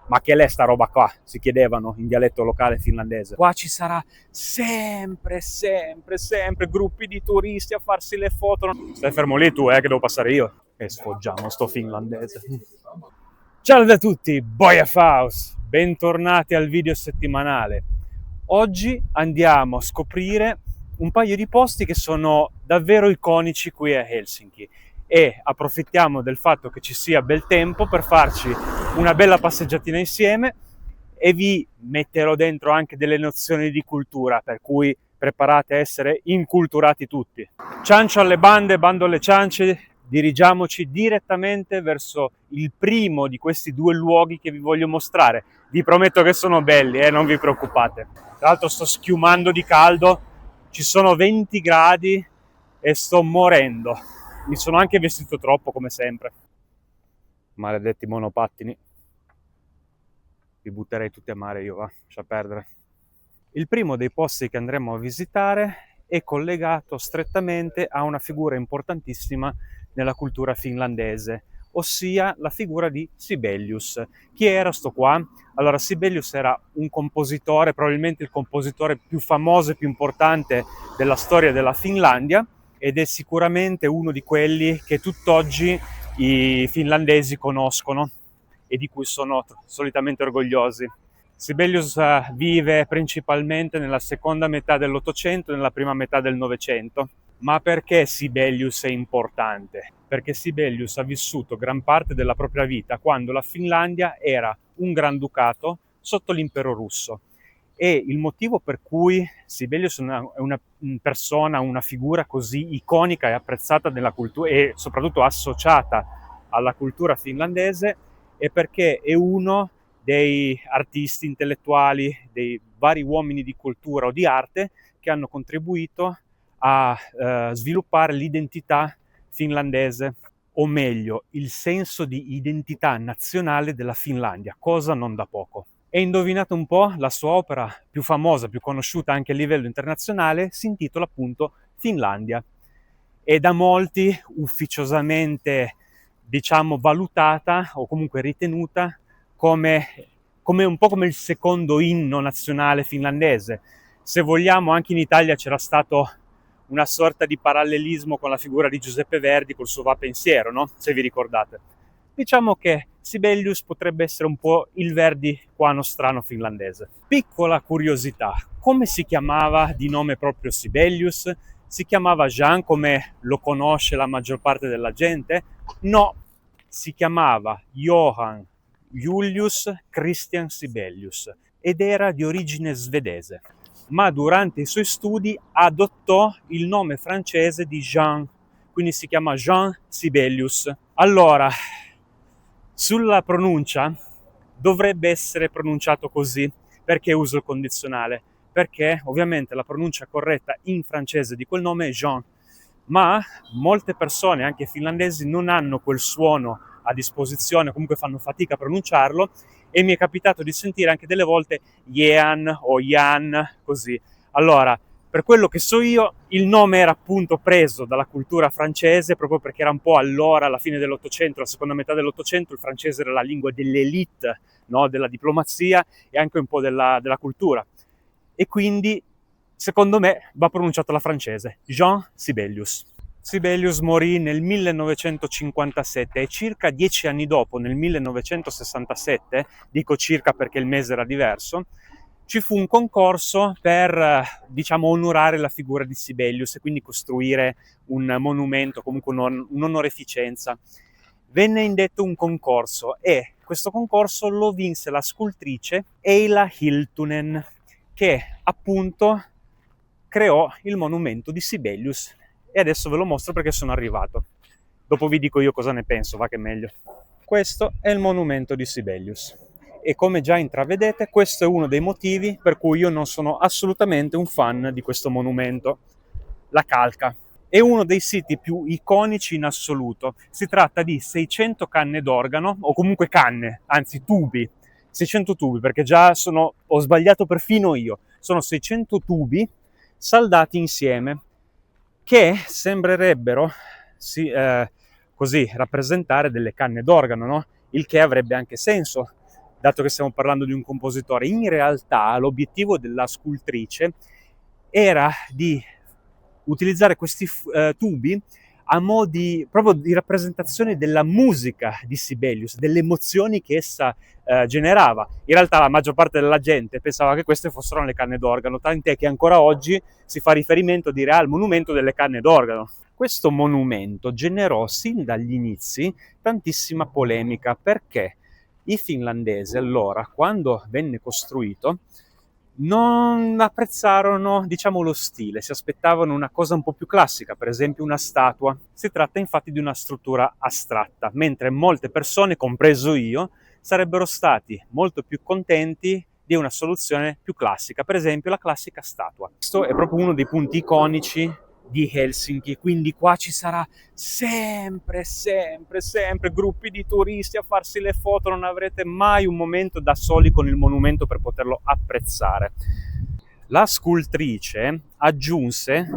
Ma che l'è sta roba qua? Si chiedevano in dialetto locale finlandese. Qua ci sarà sempre gruppi di turisti a farsi le foto. Stai fermo lì tu, che devo passare io. E sfoggiamo sto finlandese. Ciao a tutti, Boia Faust! Bentornati al video settimanale. Oggi andiamo a scoprire un paio di posti che sono davvero iconici qui a Helsinki e approfittiamo del fatto che ci sia bel tempo per farci una bella passeggiatina insieme e vi metterò dentro anche delle nozioni di cultura, per cui preparate a essere inculturati tutti. Ciancio alle bande, bando alle ciance, dirigiamoci direttamente verso il primo di questi due luoghi che vi voglio mostrare. Vi prometto che sono belli, non vi preoccupate. Tra l'altro sto schiumando di caldo, ci sono 20 gradi e sto morendo. Mi sono anche vestito troppo, come sempre. Maledetti monopattini. Vi butterei tutti a mare io, va, lascia perdere. Il primo dei posti che andremo a visitare è collegato strettamente a una figura importantissima nella cultura finlandese, ossia la figura di Sibelius. Chi era sto qua? Allora, Sibelius era un compositore, probabilmente il compositore più famoso e più importante della storia della Finlandia, ed è sicuramente uno di quelli che tutt'oggi i finlandesi conoscono e di cui sono solitamente orgogliosi. Sibelius vive principalmente nella seconda metà dell'Ottocento e nella prima metà del Novecento. Ma perché Sibelius è importante? Perché Sibelius ha vissuto gran parte della propria vita quando la Finlandia era un granducato sotto l'impero russo. E il motivo per cui Sibelius è una persona, una figura così iconica e apprezzata nella cultura e soprattutto associata alla cultura finlandese è perché è uno dei artisti intellettuali, dei vari uomini di cultura o di arte che hanno contribuito a sviluppare l'identità finlandese, o meglio, il senso di identità nazionale della Finlandia, cosa non da poco. E indovinate un po', la sua opera più famosa, più conosciuta anche a livello internazionale, si intitola appunto Finlandia. E da molti ufficiosamente, diciamo, valutata o comunque ritenuta come un po' come il secondo inno nazionale finlandese. Se vogliamo, anche in Italia c'era stato una sorta di parallelismo con la figura di Giuseppe Verdi col suo Va Pensiero, no? Se vi ricordate. Diciamo che Sibelius potrebbe essere un po' il Verdi qua nostrano finlandese. Piccola curiosità, come si chiamava di nome proprio Sibelius? Si chiamava Jean come lo conosce la maggior parte della gente? No, si chiamava Johan Julius Christian Sibelius ed era di origine svedese, ma durante i suoi studi adottò il nome francese di Jean, quindi si chiama Jean Sibelius. Allora, sulla pronuncia dovrebbe essere pronunciato così. Perché uso il condizionale? Perché ovviamente la pronuncia corretta in francese di quel nome è Jean, ma molte persone, anche finlandesi, non hanno quel suono a disposizione, comunque fanno fatica a pronunciarlo, e mi è capitato di sentire anche delle volte Jan o Jan, così. Allora, per quello che so io, il nome era appunto preso dalla cultura francese, proprio perché era un po' allora, alla fine dell'Ottocento, la seconda metà dell'Ottocento, il francese era la lingua dell'élite, no? Della diplomazia e anche un po' della cultura. E quindi, secondo me, va pronunciato alla francese, Jean Sibelius. Sibelius morì nel 1957 e circa 10 anni dopo, nel 1967, dico circa perché il mese era diverso, ci fu un concorso per, diciamo, onorare la figura di Sibelius e quindi costruire un monumento, comunque un'onoreficenza. Venne indetto un concorso e questo concorso lo vinse la scultrice Eila Hiltunen, che appunto creò il monumento di Sibelius. E adesso ve lo mostro perché sono arrivato. Dopo vi dico io cosa ne penso, va che è meglio. Questo è il monumento di Sibelius. E come già intravedete, questo è uno dei motivi per cui io non sono assolutamente un fan di questo monumento. La calca. È uno dei siti più iconici in assoluto. Si tratta di 600 canne d'organo, o comunque canne, anzi tubi. 600 tubi, perché già ho sbagliato perfino io. Sono 600 tubi saldati insieme, che sembrerebbero così rappresentare delle canne d'organo, no? Il che avrebbe anche senso, dato che stiamo parlando di un compositore. In realtà l'obiettivo della scultrice era di utilizzare questi tubi a mo' proprio di rappresentazione della musica di Sibelius, delle emozioni che essa generava. In realtà la maggior parte della gente pensava che queste fossero le canne d'organo, tant'è che ancora oggi si fa riferimento a dire al monumento delle canne d'organo. Questo monumento generò sin dagli inizi tantissima polemica, perché i finlandesi allora, quando venne costruito, non apprezzarono, diciamo, lo stile, si aspettavano una cosa un po' più classica, per esempio una statua. Si tratta infatti di una struttura astratta, mentre molte persone, compreso io, sarebbero stati molto più contenti di una soluzione più classica, per esempio la classica statua. Questo è proprio uno dei punti iconici di Helsinki, quindi qua ci sarà sempre gruppi di turisti a farsi le foto, non avrete mai un momento da soli con il monumento per poterlo apprezzare. La scultrice aggiunse,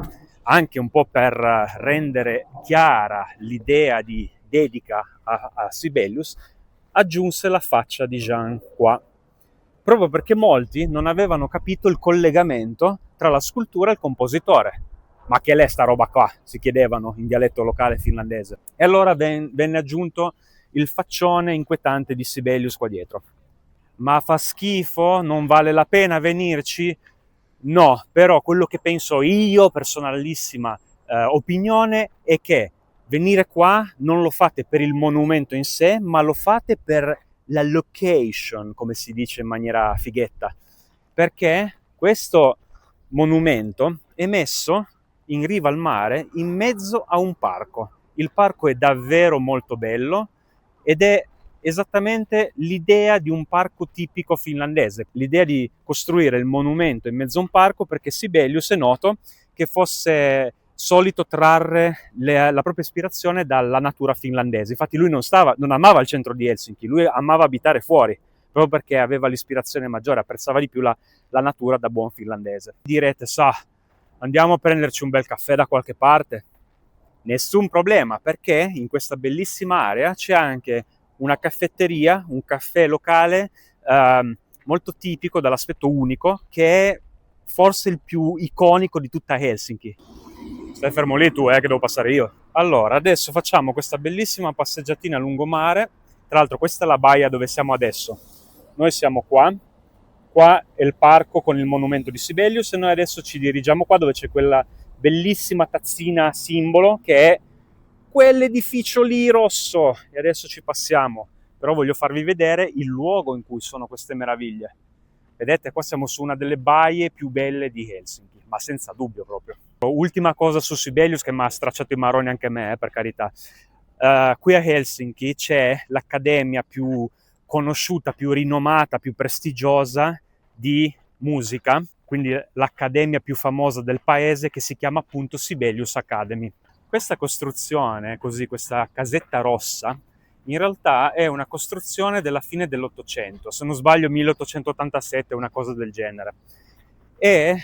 anche un po' per rendere chiara l'idea di dedica a Sibelius, aggiunse la faccia di Jean qua, proprio perché molti non avevano capito il collegamento tra la scultura e il compositore. Ma che l'è sta roba qua? Si chiedevano in dialetto locale finlandese. E allora venne aggiunto il faccione inquietante di Sibelius qua dietro. Ma fa schifo? Non vale la pena venirci? No, però quello che penso io, personalissima opinione, è che venire qua non lo fate per il monumento in sé, ma lo fate per la location, come si dice in maniera fighetta. Perché questo monumento è messo in riva al mare, in mezzo a un parco. Il parco è davvero molto bello ed è esattamente l'idea di un parco tipico finlandese, l'idea di costruire il monumento in mezzo a un parco, perché Sibelius è noto che fosse solito trarre la propria ispirazione dalla natura finlandese. Infatti lui non amava il centro di Helsinki, lui amava abitare fuori, proprio perché aveva l'ispirazione maggiore, apprezzava di più la natura da buon finlandese. Direte, andiamo a prenderci un bel caffè da qualche parte? Nessun problema, perché in questa bellissima area c'è anche una caffetteria, un caffè locale molto tipico, dall'aspetto unico, che è forse il più iconico di tutta Helsinki. Stai fermo lì tu, che devo passare io. Allora, adesso facciamo questa bellissima passeggiatina a lungomare. Tra l'altro questa è la baia dove siamo adesso. Noi siamo qua è il parco con il monumento di Sibelius e noi adesso ci dirigiamo qua dove c'è quella bellissima tazzina simbolo che è quell'edificio lì rosso, e adesso ci passiamo, però voglio farvi vedere il luogo in cui sono queste meraviglie. Vedete, qua siamo su una delle baie più belle di Helsinki, ma senza dubbio proprio. Ultima cosa su Sibelius che mi ha stracciato i marroni anche me, per carità. Qui a Helsinki c'è l'accademia più conosciuta, più rinomata, più prestigiosa di musica, quindi l'accademia più famosa del paese, che si chiama appunto Sibelius Academy. Questa costruzione, così, questa casetta rossa, in realtà è una costruzione della fine dell'Ottocento, se non sbaglio 1887, una cosa del genere. E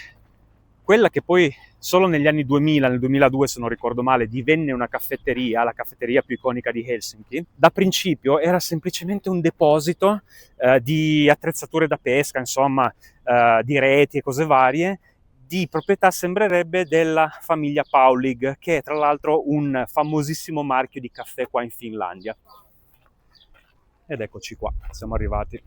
quella che poi solo negli anni 2000, nel 2002 se non ricordo male, divenne una caffetteria, la caffetteria più iconica di Helsinki, da principio era semplicemente un deposito di attrezzature da pesca, insomma, di reti e cose varie, di proprietà, sembrerebbe, della famiglia Paulig, che è tra l'altro un famosissimo marchio di caffè qua in Finlandia. Ed eccoci qua, siamo arrivati.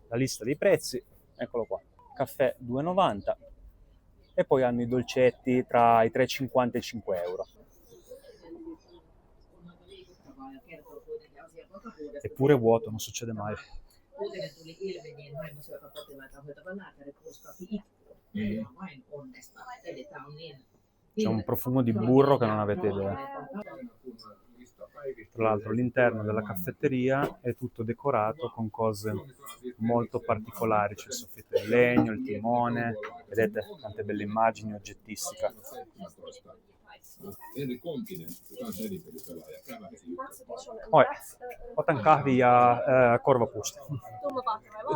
La lista dei prezzi, eccolo qua, caffè 2,90 e poi hanno i dolcetti tra i 3,50 e i 5 euro. Eppure vuoto, non succede mai. C'è un profumo di burro che non avete idea. Tra l'altro l'interno della caffetteria è tutto decorato con cose molto particolari, c'è il soffitto in legno, il timone, vedete tante belle immagini, oggettistica. Oi, otan kahvia ja korvapuusta.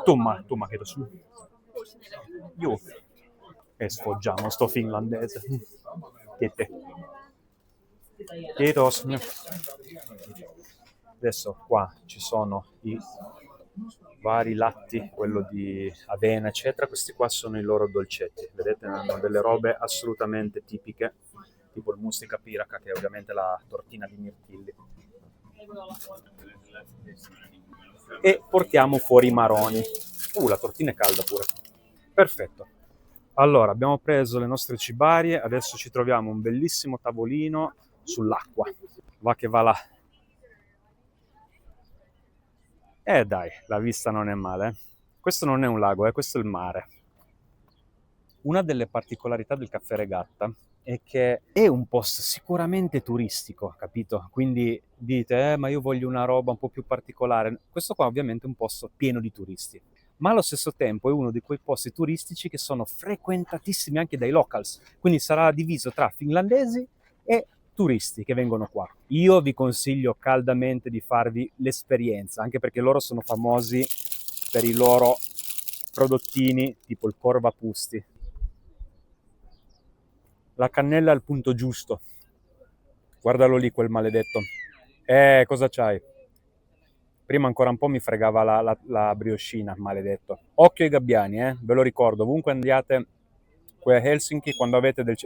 Tumma, kiitos. Juu. E sfoggiamo sto finlandese. Chiede. Kiitos. Adesso qua ci sono i vari latti, quello di avena, eccetera. Questi qua sono i loro dolcetti. Vedete, hanno delle robe assolutamente tipiche, tipo il mustica piraca, che è ovviamente la tortina di mirtilli. E portiamo fuori i maroni. La tortina è calda pure. Perfetto. Allora, abbiamo preso le nostre cibarie, adesso ci troviamo un bellissimo tavolino sull'acqua. Va che va là. Dai, la vista non è male. Questo non è un lago, questo è il mare. Una delle particolarità del Caffè Regatta è che è un posto sicuramente turistico, capito? Quindi dite, ma io voglio una roba un po' più particolare. Questo qua ovviamente è un posto pieno di turisti, ma allo stesso tempo è uno di quei posti turistici che sono frequentatissimi anche dai locals, quindi sarà diviso tra finlandesi e turisti che vengono qua. Io vi consiglio caldamente di farvi l'esperienza, anche perché loro sono famosi per i loro prodottini tipo il corvapusti. La cannella al punto giusto. Guardalo lì, quel maledetto. Cosa c'hai? Prima ancora un po' mi fregava la brioscina, maledetto. Occhio ai gabbiani, ve lo ricordo. Ovunque andiate qui a Helsinki, quando avete del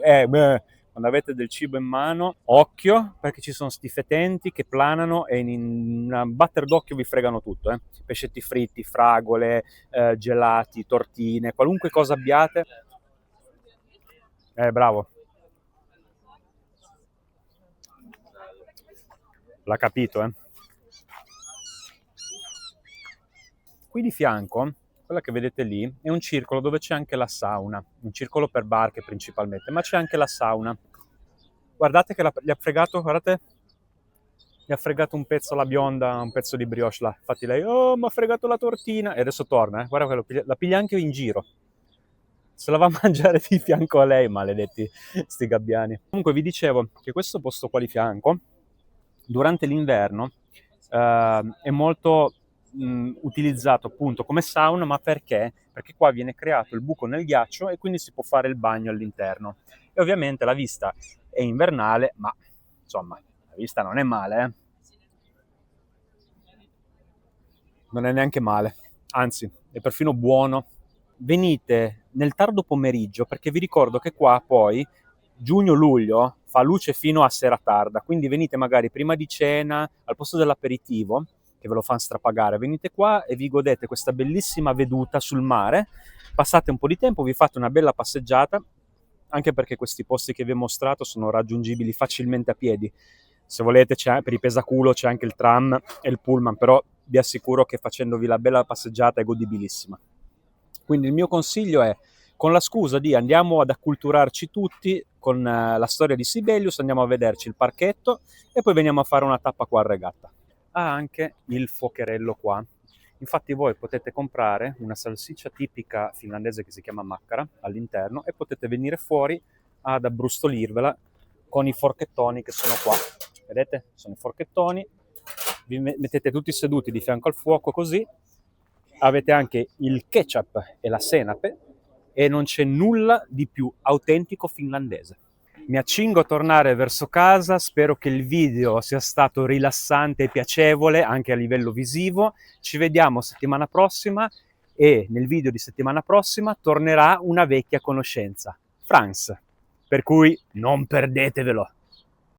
cibo in mano, occhio, perché ci sono sti fetenti che planano e in un batter d'occhio vi fregano tutto. Pescetti fritti, fragole, gelati, tortine, qualunque cosa abbiate. Bravo. L'ha capito, Qui di fianco, quella che vedete lì, è un circolo dove c'è anche la sauna. Un circolo per barche principalmente, ma c'è anche la sauna. Guardate che gli ha fregato, guardate, gli ha fregato un pezzo la bionda, un pezzo di brioche là. Infatti lei, mi ha fregato la tortina. E adesso torna, guarda che la piglia anche in giro. Se la va a mangiare di fianco a lei, maledetti sti gabbiani. Comunque vi dicevo che questo posto qua di fianco, durante l'inverno, è molto utilizzato appunto come sauna, ma perché? Perché qua viene creato il buco nel ghiaccio e quindi si può fare il bagno all'interno. E ovviamente la vista è invernale, ma insomma, la vista non è male, Non è neanche male, anzi, è perfino buono. Venite nel tardo pomeriggio, perché vi ricordo che qua poi giugno-luglio fa luce fino a sera tarda, quindi venite magari prima di cena, al posto dell'aperitivo, che ve lo fanno strapagare, venite qua e vi godete questa bellissima veduta sul mare, passate un po' di tempo, vi fate una bella passeggiata, anche perché questi posti che vi ho mostrato sono raggiungibili facilmente a piedi. Se volete, per i pesaculo c'è anche il tram e il pullman, però vi assicuro che facendovi la bella passeggiata è godibilissima. Quindi il mio consiglio è, con la scusa di andiamo ad acculturarci tutti con la storia di Sibelius, andiamo a vederci il parchetto e poi veniamo a fare una tappa qua a Regatta. Ha anche il fuocherello qua. Infatti voi potete comprare una salsiccia tipica finlandese che si chiama makkara all'interno e potete venire fuori ad abbrustolirvela con i forchettoni che sono qua. Vedete? Sono i forchettoni. Vi mettete tutti seduti di fianco al fuoco così. Avete anche il ketchup e la senape e non c'è nulla di più autentico finlandese. Mi accingo a tornare verso casa, spero che il video sia stato rilassante e piacevole anche a livello visivo. Ci vediamo settimana prossima e nel video di settimana prossima tornerà una vecchia conoscenza, Franz, per cui non perdetevelo.